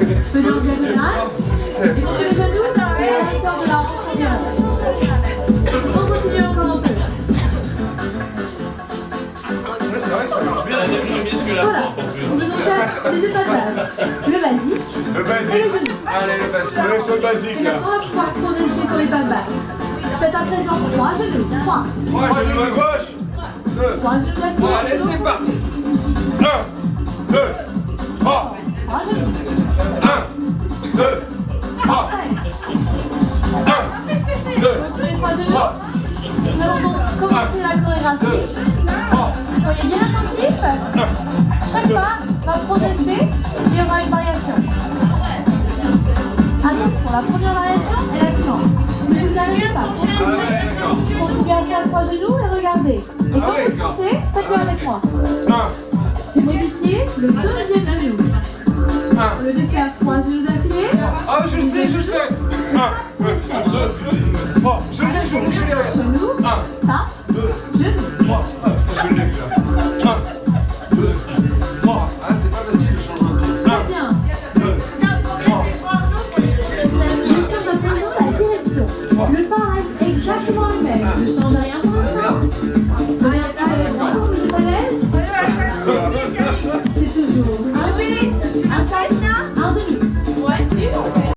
Venez en diagonale. Et pour les genoux, et à la hauteur de la hanche environ. On continue encore un peu. C'est vrai que ça marche bien. La même chemise que la Voilà. porte en plus. On va donc faire les deux pas de base. Le basique Le et basique. le genou. Allez, le basique. On est sur le Et basique là. maintenant, on va pouvoir progresser sur les pas de base. Faites à présent 3 genoux. 3. 3 genoux à gauche. 2. 3 genoux à gauche. Allez, c'est parti. 1, 2, 3. 3 genoux. 1, 2, 3. Après, 1, 2, sur les 3 genoux, 3. nous allons donc commencer la chorégraphie. 3. Soyez bien attentifs. Chaque pas va progresser et il y aura une variation. Attention, la première variation est la suivante. Ne vous arrêtez pas. Ah ouais, d'accord. Continuez à faire 3 genoux et regardez. Et quand ouais, vous le d'accord. sentez, faites-le avec moi. 1, Modifiez le deuxième genou. 1. Au lieu de faire 3 genoux d'affilée, Ah, je le sais, je le sais. 1, 2, 3. Je l'ai, je l'ai, je l'ai. genou, 1, ça, 2, genou. 3. Je l'ai, là. 1, 2, 3. Ah, c'est pas facile le changement de pied. Très bien. 1, 2, 3. Je change à présent la direction. Le pas reste exactement le même. Ne change rien pour l'instant. Prenez un petit peu avec moi quand vous êtes à l'aise. C'est toujours un genou, un genou.